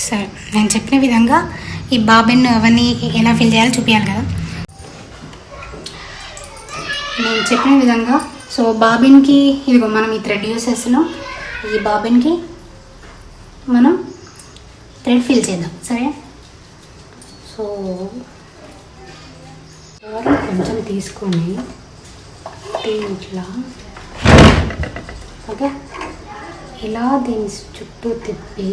సరే, నేను చెప్పిన విధంగా ఈ బాబిన్ అవన్నీ ఎలా ఫిల్ చేయాలో చూపించాలి కదా. నేను చెప్పిన విధంగా సో బాబిన్కి ఇదిగో మనం ఈ థ్రెడ్ యూస్ చేస్తున్నాం. ఈ బాబిన్కి మనం థ్రెడ్ ఫిల్ చేద్దాం. సరే, సో కొంచెం తీసుకొని ఇట్లా ఓకే ఇలా దీని చుట్టూ తిప్పి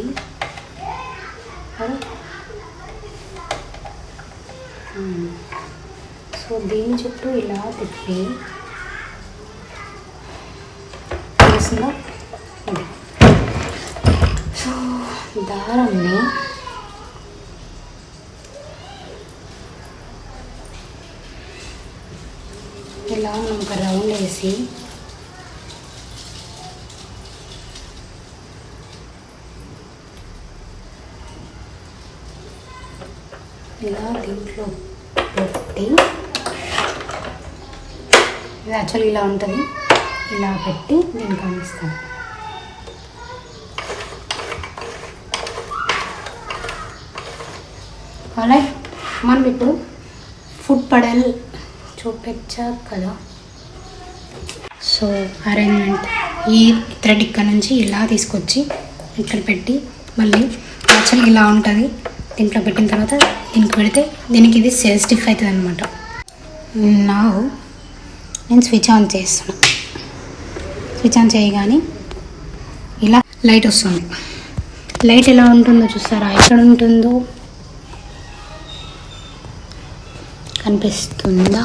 సో దీని చుట్టూ ఇలా తిప్పి తెలిసిందా. సో దారాన్ని ఇలా మనం ఒక రౌండ్ వేసి ఇలా దీంట్లో పెట్టి, ఇది యాక్చువల్లీ ఇలా ఉంటుంది, ఇలా పెట్టి దీనికి అందిస్తాను. అలా మనం ఇప్పుడు ఫుట్ పడల్ చూపించా కదా. సో అరేంజ్మెంట్ ఈ థ్రెడ్ ఇక్కడ నుంచి ఇలా తీసుకొచ్చి ఇక్కడ పెట్టి మళ్ళీ యాక్చువల్గా ఇలా ఉంటుంది. దీంట్లో పెట్టిన తర్వాత దీనికి పెడితే దీనికి ఇది స్టిఫ్ అవుతుంది అనమాట. నా నేను స్విచ్ ఆన్ చేస్తున్నా. స్విచ్ ఆన్ చేయగానే ఇలా లైట్ వస్తుంది. లైట్ ఎలా ఉంటుందో చూస్తారా, ఎక్కడ ఉంటుందో కనిపిస్తుందా?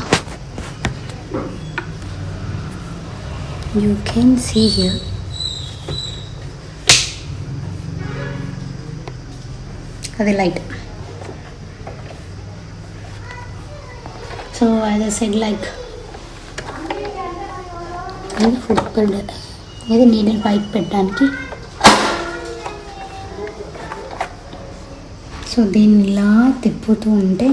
You can see here. అది light. So as I said like ఇది ఫుట్ పెడ్, ఇది నీడిల్ పైప్ పెట్టడానికి. సో దీన్ని ఇలా తిప్పుతూ ఉంటే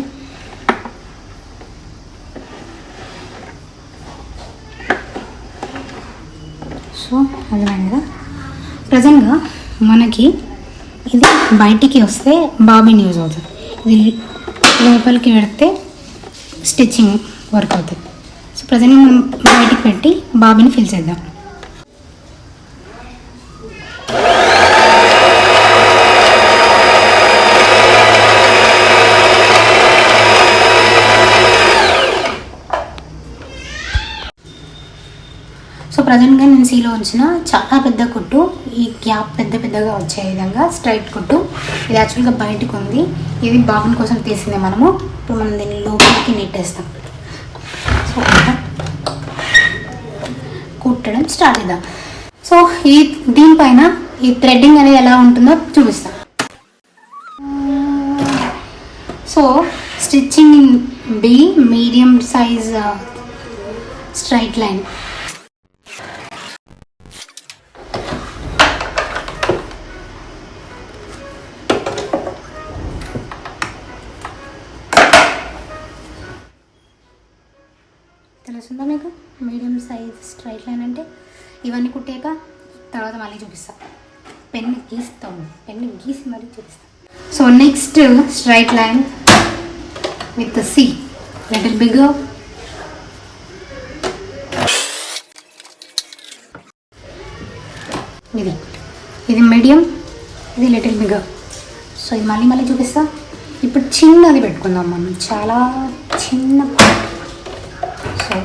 సో అర్థమైంది కదా. ప్రజెంట్గా మనకి ఇది బయటికి వస్తే బాబిన్ యూజ్ అవుతుంది, ఇది లోపలికి పెడితే స్టిచ్చింగ్ వర్క్ అవుతుంది. సో ప్రజెంట్ మనం బయటికి పెట్టి బాబిన్ ఫిల్ చేద్దాం. సో ప్రజెంట్గా నేను సీలో ఉంచిన చాలా పెద్ద కుట్టు, ఈ గ్యాప్ పెద్దగా వచ్చే విధంగా స్ట్రైట్ కుట్టు. ఇది యాక్చువల్గా బయటకు ఉంది, ఇది బాబిన్ కోసం తీసింది మనము. ఇప్పుడు మనం దీన్ని లోపలికి నెట్టేస్తాం. సో కుట్టడం స్టార్ట్ చేద్దాం. సో దీనిపైన ఈ థ్రెడ్డింగ్ అనేది ఎలా ఉంటుందో చూపిస్తాం. So stitching in be medium size straight line. తెలుస్తుందా మీకు మీడియం సైజ్ స్ట్రైట్ లైన్ అంటే? ఇవన్నీ కుట్టాక తర్వాత మళ్ళీ చూపిస్తాను. పెన్ గీసి మళ్ళీ చూపిస్తాను. So next straight line with see little bigger. ఇది మీడియం, ఇది లిటిల్ బిగ్గర్. సో ఇది మళ్ళీ చూపిస్తా. ఇప్పుడు చిన్నది పెట్టుకుందాం మనం, చాలా చిన్న. సో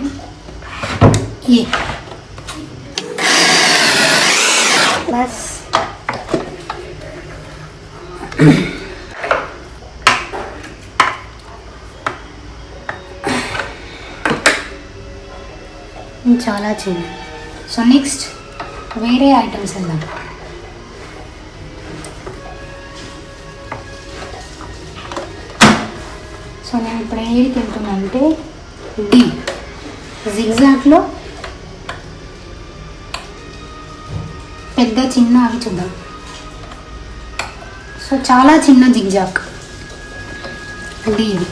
ये बस చాలా చిన్న. సో నెక్స్ట్ వేరే ఐటమ్స్ వెళ్దాం. సో నేను ఇప్పుడు ఏడికి వెళ్తున్నా అంటే డి జిగ్జాగ్లో పెద్ద చిన్న అవి చూద్దాం. సో చాలా చిన్న జిగ్జాగ్ డి. ఇది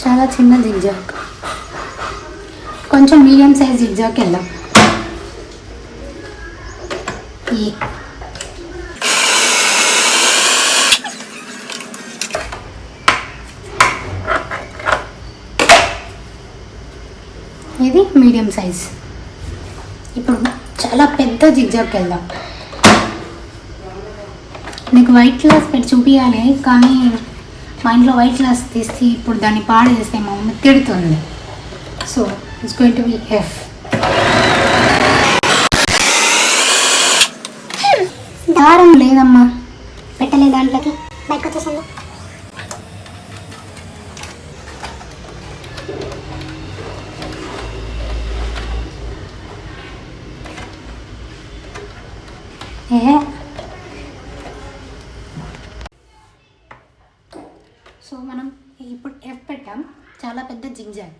చాలా చిన్న జిగ్జాగ్, కొంచెం మీడియం సైజ్ జిగ్జాగ్కి వెళ్దాం. ఇది మీడియం సైజ్. ఇప్పుడు చాలా పెద్ద జిగ్జాగ్కి వెళ్దాం. నీకు వైట్ గ్లాస్ పెట్టి చూపించాలి, కానీ మా ఇంట్లో వైట్ గ్లాస్ తీసి ఇప్పుడు దాన్ని పాడు చేస్తే మా మమ్మీ తిడుతుంది. So it's going to be F. దారం లేదమ్మా, పెట్టలేదు దాంట్లోకి, బయటకు వచ్చేసింది. సో మనం ఇప్పుడు ఎఫ్ పెట్టాం, చాలా పెద్ద జిగ్జాగ్.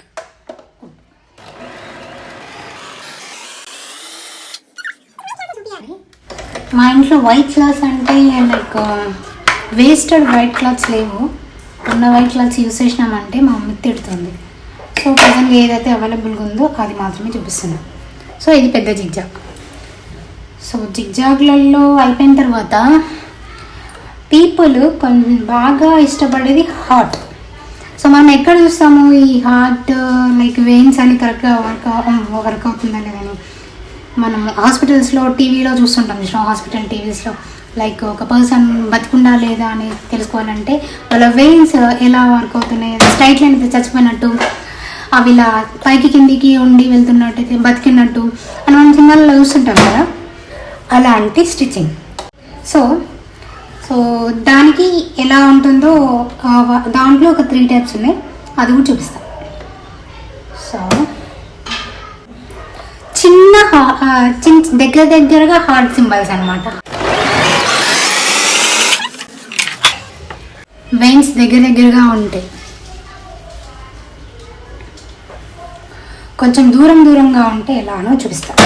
మా ఇంట్లో వైట్ క్లాత్స్ అంటే లైక్ వేస్టెడ్ వైట్ క్లాత్స్ లేవు. ఉన్న వైట్ క్లాత్స్ యూస్ చేసినామంటే మా మమ్మీ తిడుతుంది. సో ప్రజెంట్గా ఏదైతే అవైలబుల్గా ఉందో అది మాత్రమే చూపిస్తున్నాం. సో ఇది పెద్ద జిగ్జాగ్. సో జిగ్జాగ్లలో అయిపోయిన తర్వాత పీపుల్ కొంచెం బాగా ఇష్టపడేది హార్ట్. సో మనం ఎక్కడ చూస్తాము ఈ హార్ట్ లైక్ వెయిన్స్ అని కరెక్ట్గా వర్క్ అవుతుందా లేదని మనం హాస్పిటల్స్లో టీవీలో చూస్తుంటాం. హాస్పిటల్ టీవీస్లో లైక్ ఒక పర్సన్ బతికుండా లేదా అని తెలుసుకోవాలంటే వాళ్ళ వెయిన్స్ ఎలా వర్క్ అవుతున్నాయి, స్ట్రైట్ లైన్ అయితే చచ్చిపోయినట్టు, అవి ఇలా పైకి కిందికి ఉండి వెళ్తున్నట్టు అయితే బతికినట్టు అని మనం సినిమాల్లో చూస్తుంటాం కదా, అలాంటి స్టిచ్చింగ్. సో దానికి ఎలా ఉంటుందో దాంట్లో ఒక 3 టైప్స్ ఉన్నాయి, అది కూడా చూపిస్తాం. సో చిన్న దగ్గరగా హార్ట్ సింబల్స్ అనమాట. వెయిన్స్ దగ్గరగా ఉంటాయి, కొంచెం దూరంగా ఉంటే ఎలానో చూపిస్తాం.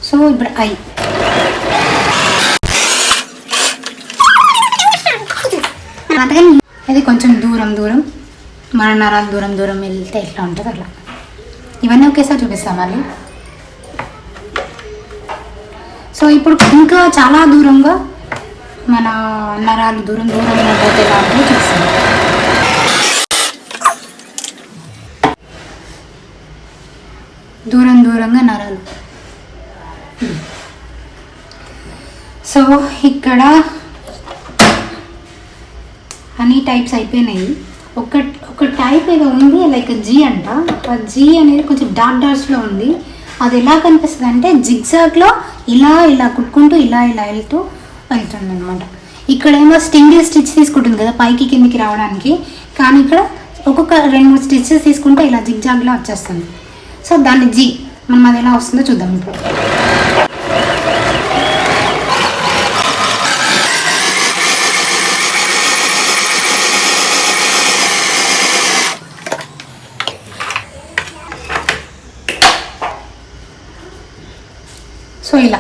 సో ఇప్పుడు ఐ. అది కొంచెం దూరం మన నరాలు దూరం వెళ్తే ఎట్లా ఉంటుంది అట్లా. ఇవన్నీ ఒకేసారి చూపిస్తాం మళ్ళీ. సో ఇప్పుడు ఇంకా చాలా దూరంగా మన నరాలు దూరంగా పోతే ఎలా ఉంటుందో చూపిస్తాం. దూరంగా నరాలు. సో ఇక్కడ అన్ని టైప్స్ అయిపోయినాయి. ఒక టైప్ ఏదో ఉంది లైక్ జీ అంట. ఆ జీ అనేది కొంచెం డాట్స్లో ఉంది. అది ఎలా కనిపిస్తుంది అంటే జిగ్జాగ్లో ఇలా కుట్టుకుంటూ ఇలా వెళ్తూ వెళ్తుంది అనమాట. ఇక్కడేమో సింగిల్ స్టిచ్ తీసుకుంటుంది కదా పైకి కిందికి రావడానికి, కానీ ఇక్కడ ఒక్కొక్క 2-3 స్టిచెస్ తీసుకుంటే ఇలా జిగ్జాగ్లో వచ్చేస్తుంది. సో దాన్ని జీ. మనం అది ఎలా వస్తుందో చూద్దాం ఇప్పుడు. సో ఇలా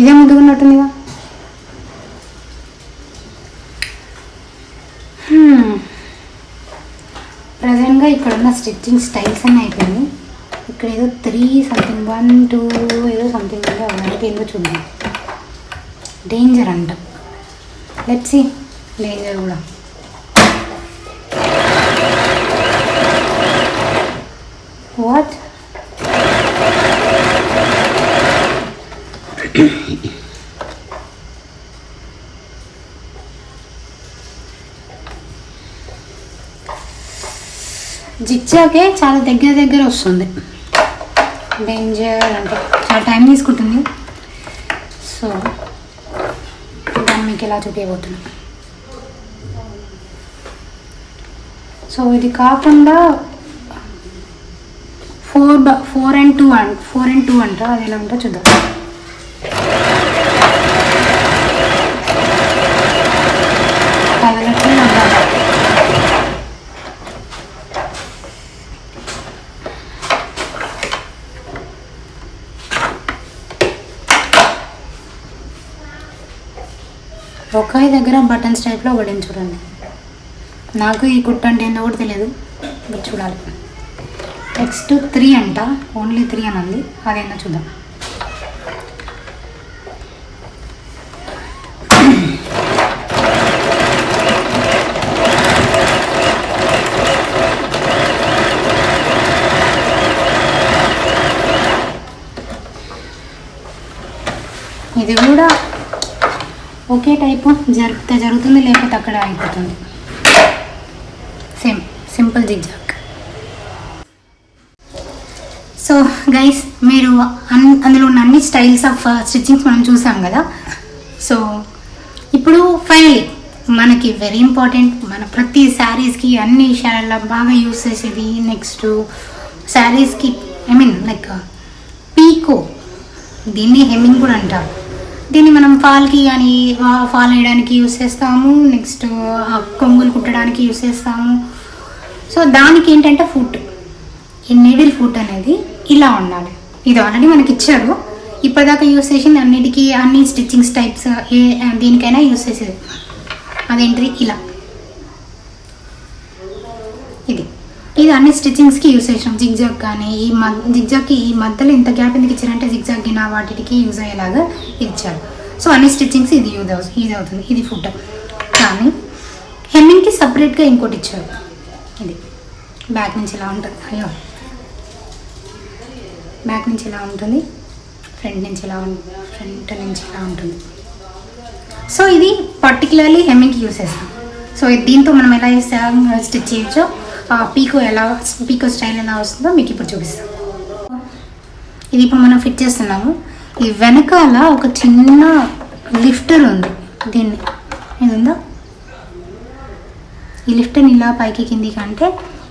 ఇదే ముద్దుగున్నట్టుందిగా. ప్రజెంట్గా ఇక్కడ ఉన్న స్టిచ్చింగ్ స్టైల్స్ అన్నీ అయిపోయింది. ఇక్కడ ఏదో 3 సంథింగ్ 1 2 ఏదో సంథింగ్ ఉందో అవన్నీ ఏందో చూద్దాం. డేంజర్ అంట. లెట్స్ సీ డేంజర్ కూడా. వాట్ జిగ్జాగే చాలా దగ్గర వస్తుంది. డేంజర్ అంటే చాలా టైం తీసుకుంటుంది. సో దాన్ని మీకు ఎలా చూపించబోతున్నా. సో ఇది కాకుండా 4 and 2 అంట. అది ఎలా ఉంటుందో చూద్దాం. ఒకే దగ్గర బటన్స్ టైప్లో పడింది చూడండి. నాకు ఈ కుట్టు అంటే ఏందో కూడా తెలియదు, చూడాలి. నెక్స్ట్ 3 అంట, ఓన్లీ 3 అని ఉంది, అదేందో చూద్దాం. ఇది కూడా ఒకే టైపు, జరుగుతుంది, లేకపోతే అక్కడ అయిపోతుంది. Simple zigzag. సో గైస్, మీరు అందులో ఉన్న అన్ని స్టైల్స్ ఆఫ్ స్టిచ్చింగ్స్ మనం చూసాం కదా. సో ఇప్పుడు ఫైనలీ మనకి వెరీ ఇంపార్టెంట్, మన ప్రతి శారీస్కి అన్ని విషయాలలో బాగా యూస్ చేసేది, నెక్స్ట్ శారీస్కి లైక్ పీకో, దీన్ని హెమ్మింగ్ కూడా అంటారు. దీన్ని మనం ఫాల్కి కానీ ఫాల్ వేయడానికి యూస్ చేస్తాము, నెక్స్ట్ కొంగులు కుట్టడానికి యూస్ చేస్తాము. సో దానికి ఏంటంటే ఫుట్, ఈ నీడిల్ ఫుట్ అనేది ఇలా ఉండాలి. ఇది ఆల్రెడీ మనకి ఇచ్చారు, ఇప్పటిదాకా యూస్ చేసింది అన్నిటికీ, అన్ని స్టిచ్చింగ్స్ టైప్స్ దేనికైనా యూస్ చేసేది. అదేంటిది ఇలా, ఇది అన్ని స్టిచ్చింగ్స్కి యూస్ చేసాం. జిగ్జాగ్ కానీ జిగ్జాగ్కి ఈ మధ్యలో ఇంత గ్యాప్ ఎందుకు ఇచ్చారంటే జిగ్జాగ్ నా వాటికి యూజ్ అయ్యేలాగా ఇచ్చారు. సో అన్ని స్టిచ్చింగ్స్ ఇది యూజ్ అవుతుంది. ఇది ఫుట్. కానీ హెమ్మింగ్కి సపరేట్గా ఇంకోటి ఇచ్చారు. ఇది బ్యాక్ నుంచి ఇలా ఉంటుంది, బ్యాక్ నుంచి ఇలా ఉంటుంది, ఫ్రంట్ నుంచి ఇలా ఉంటుంది. సో ఇది పర్టికులర్లీ హెమ్మింగ్కి యూస్ చేస్తాం. సో దీంతో మనం ఎలా స్టిచ్ చేయొచ్చో, పీకో స్టైల్ ఎలా వస్తుందో మీకు ఇప్పుడు చూపిస్తాం. ఇది ఇప్పుడు మనం ఫిట్ చేస్తున్నాము. ఈ వెనకాల ఒక చిన్న లిఫ్టర్ ఉంది, దీన్ని ఇది ఉందా, ఈ లిఫ్టర్ని ఇలా పైకి కిందికి అంటే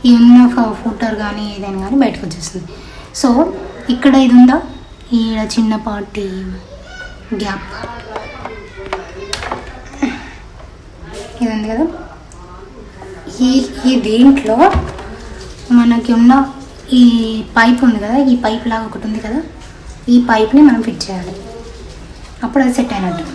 ఈ ఉన్న ఫుటర్ కానీ ఏదైనా కానీ బయటకు వచ్చేస్తుంది. సో ఇక్కడ ఇది ఉందా, ఈ చిన్నపాటి గ్యాప్ ఇది ఉంది కదా, ఈ దీంట్లో మనకి ఉన్న ఈ పైప్ ఉంది కదా, ఈ పైప్ లాగా ఒకటి ఉంది కదా, ఈ పైప్ని మనం ఫిట్ చేయాలి, అప్పుడు అది సెట్ అయినట్టు.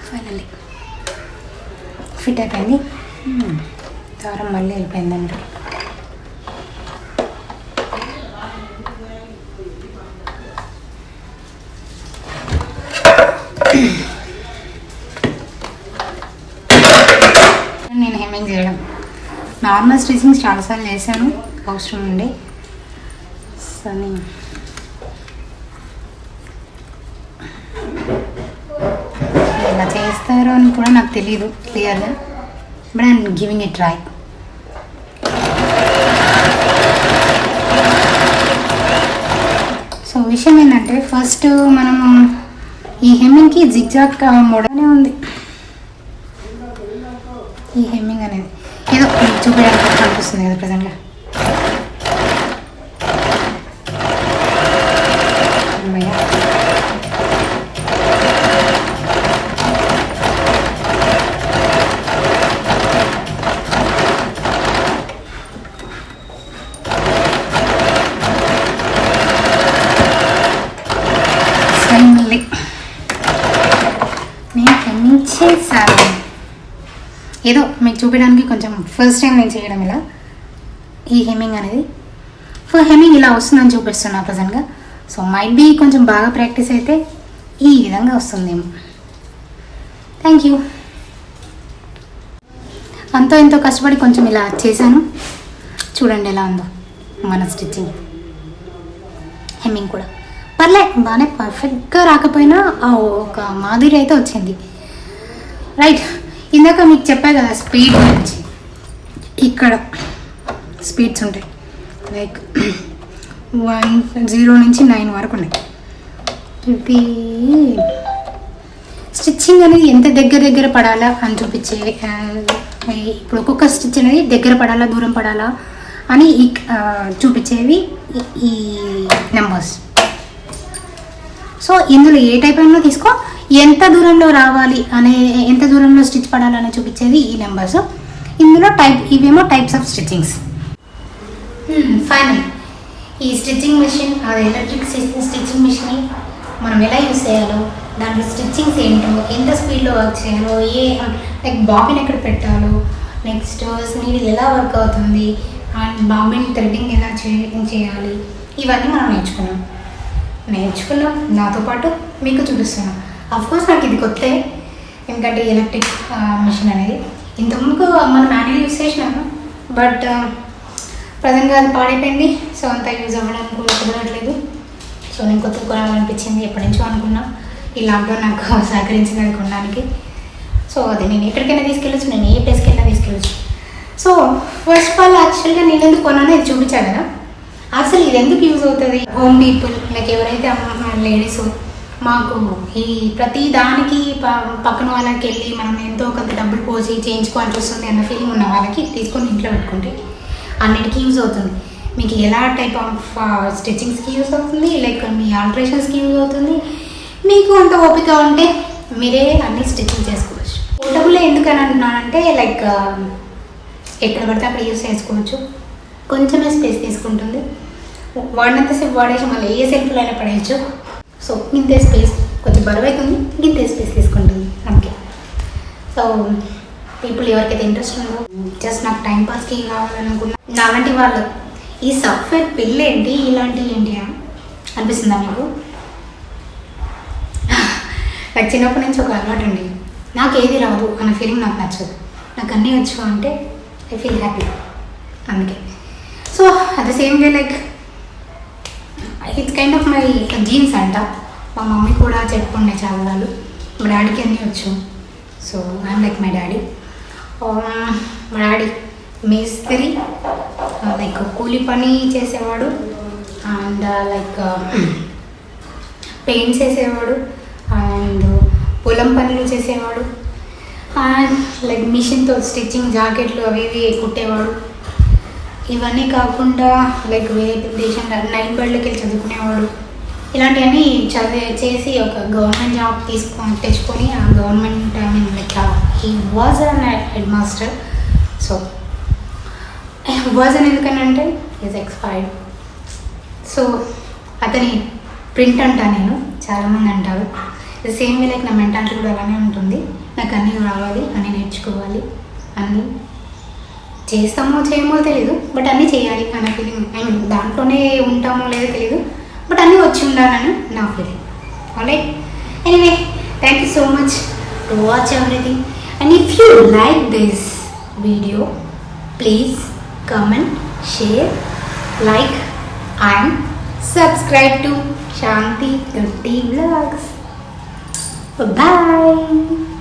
ఫైనల్లీ ఫిట్ అయిపోయింది. దారం మళ్ళీ వెళ్ళిపోయిందండి. నేను హెమ్మింగ్ చేయడం, నార్మల్ స్టిచ్చింగ్స్ చాలాసార్లు చేశాను, అవసరం ఉండే. సరే ఎలా చేస్తారో అని కూడా నాకు తెలీదు క్లియర్గా, but I'm giving a try. So విషయం ఏంటంటే, ఫస్ట్ మనము ఈ హెమ్మింగ్కి జిగ్జాగ్ మోడల్నే ఉంది. ఈ హెమ్మింగ్ అనేది ఏదో చూపించడానికి కనిపిస్తుంది కదా ప్రజెంట్గా. నేను హెమ్మింగ్ చేశాను, ఏదో మీకు చూపించడానికి కొంచెం ఫస్ట్ టైం నేను చేయడం ఇలా. ఈ హెమ్మింగ్ అనేది హెమ్మింగ్ ఇలా వస్తుందని చూపిస్తున్నా ప్రజెంట్గా. సో మైట్ బీ కొంచెం బాగా ప్రాక్టీస్ అయితే ఈ విధంగా వస్తుందేమో. Thank you. అంతో ఎంతో కష్టపడి కొంచెం ఇలా చేశాను, చూడండి ఎలా ఉందో మన స్టిచ్చింగ్. హెమ్మింగ్ కూడా పర్లే, బాగానే పర్ఫెక్ట్గా రాకపోయినా ఒక మాదిరి అయితే వచ్చింది. రైట్, ఇందాక మీకు చెప్పా కదా స్పీడ్ గురించి. ఇక్కడ స్పీడ్స్ ఉంటాయి, లైక్ 0 నుంచి 9 వరకు ఉన్నాయి. ఇది స్టిచ్చింగ్ అనేది ఎంత దగ్గర పడాలా అని చూపించే ఇప్పుడు ఒక్కొక్క స్టిచ్ అనేది దగ్గర పడాలా దూరం పడాలా అని చూపించేవి ఈ నెంబర్స్. సో ఇందులో ఏ టైప్ అయినా తీసుకో, ఎంత దూరంలో రావాలి అనే, ఎంత దూరంలో స్టిచ్ పడాలని చూపించేది ఈ నెంబర్స్. ఇందులో ఇవేమో టైప్స్ ఆఫ్ స్టిచ్చింగ్స్. ఫైనల్ ఈ స్టిచ్చింగ్ మెషిన్, అది ఎలక్ట్రిక్ స్టిచ్చింగ్ మెషిన్ని మనం ఎలా యూస్ చేయాలో, దాంట్లో స్టిచ్చింగ్స్ ఏంటో, ఎంత స్పీడ్లో వర్క్ చేయాలో, లైక్ బాబిన్ ఎక్కడ పెట్టాలో, నెక్స్ట్ నీడిల్ ఎలా వర్క్ అవుతుంది, అండ్ బాబిన్ థ్రెడ్డింగ్ ఎలా చేయాలి, ఇవన్నీ మనం నేర్చుకున్నాం. నాతో పాటు మీకు చూపిస్తున్నాం. అఫ్కోర్స్ నాకు ఇది కొత్త, ఎందుకంటే ఎలక్ట్రిక్ మెషిన్ అనేది ఇంతకుముందు మనం మాన్యువల్ యూస్ చేసినాము, బట్ ప్రజెంట్గా అది పాడైపోయింది. సో అంతా యూజ్ అవ్వడానికి కూడా కుదరట్లేదు. సో నేను కొత్తగా కొనాలనిపించింది, ఎప్పటి నుంచో అనుకున్నా. ఈ లాక్డౌన్ నాకు సహకరించింది అది కొనడానికి. సో అది నేను ఎక్కడికైనా తీసుకెళ్ళచ్చు, నేను ఏ ప్లేస్కి అయినా తీసుకెళ్ళచ్చు. సో ఫస్ట్ ఆఫ్ ఆల్ యాక్చువల్గా నేను ఎందుకు కొన్నానో ఇది చూపించాను కదా. అసలు ఇది ఎందుకు యూజ్ అవుతుంది, హోమ్ పీపుల్ లైక్ ఎవరైతే లేడీస్ మాకు ఈ ప్రతి దానికి పక్కన వాళ్ళకి వెళ్ళి మనం ఎంతో కొంత డబ్బులు పోసి చేయించుకోవాల్సి వస్తుంది అన్న ఫీలింగ్ ఉన్న వాళ్ళకి తీసుకొని ఇంట్లో పెట్టుకుంటే అన్నిటికీ యూజ్ అవుతుంది. మీకు ఎలా టైప్ ఆఫ్ స్టిచ్చింగ్స్కి యూజ్ అవుతుంది, లైక్ మీ ఆల్టరేషన్స్కి యూజ్ అవుతుంది. మీకు అంత ఓపిక ఉంటే మీరే అన్ని స్టిచ్చింగ్ చేసుకోవచ్చు. పోర్టబుల్ ఎందుకని అంటున్నానంటే లైక్ ఎక్కడ పడితే అక్కడ యూజ్ చేసుకోవచ్చు. కొంచెమే స్పేస్ తీసుకుంటుంది, వాడినంతసేపు వాడేసి మళ్ళీ ఏ సెల్ఫ్లో అయినా పడేయచ్చు. సో ఇంతే స్పేస్, కొంచెం బరువు అవుతుంది, ఇంతే స్పేస్ తీసుకుంటుంది అంతే. సో పీపుల్ ఎవరికైతే ఇంట్రెస్ట్ ఉందో, జస్ట్ నాకు టైంపాస్కి కావాలనుకున్నా నాలాంటి వాళ్ళు ఈ సాఫ్ట్వేర్ పిల్ ఏంటి, ఇలాంటివి ఏంటి అని అనిపిస్తుందా మీకు? నాకు చిన్నప్పటి నుంచి ఒక అలవాటు అండి, నాకు ఏది రాదు అన్న ఫీలింగ్ నాకు నచ్చదు. నాకు అన్నీ వచ్చు అంటే ఐ ఫీల్ హ్యాపీ, అందుకే. So at the same way like it's kind of my jeans అంట. మా మమ్మీ కూడా చెప్పుకుండే చాలా వాళ్ళు, మా డాడీకి అన్నీ వచ్చు. So I'm like my daddy. మా డాడీ మేస్త్రి, లైక్ కూలి పని చేసేవాడు, అండ్ లైక్ పెయింట్స్ వేసేవాడు, అండ్ పొలం పనులు చేసేవాడు, అండ్ లైక్ మిషన్తో స్టిచ్చింగ్ జాకెట్లు అవి ఇవి కుట్టేవాడు. ఇవన్నీ కాకుండా లైక్ వేరే దేశంలో నైట్ బర్డ్లోకి వెళ్ళి చదువుకునేవాడు. ఇలాంటివన్నీ చేసి ఒక గవర్నమెంట్ జాబ్ తెచ్చుకొని ఆ government I mean like he was an head master. So was అని ఎందుకనంటే ఈజ్ ఎక్స్పైర్డ్. సో అతని ప్రింట్ అంటా నేను, చాలామంది అంటారు. సేమ్ వే లైక్ నా మెంటాలిటీ కూడా అలానే ఉంటుంది. నాకు అన్నీ రావాలి, అన్నీ నేర్చుకోవాలి, అన్నీ చేస్తామో చేయమో తెలీదు, బట్ అన్నీ చేయాలి అన్న ఫీలింగ్. ఐ మీన్ దాంట్లోనే ఉంటామో లేదో తెలీదు, బట్ అన్నీ వచ్చి ఉండాలని నా feeling. Alright, anyway thank you so much to watch everything. And if you like this video, please comment, share, like and subscribe to Shanti Tutti Vlogs. Bye bye.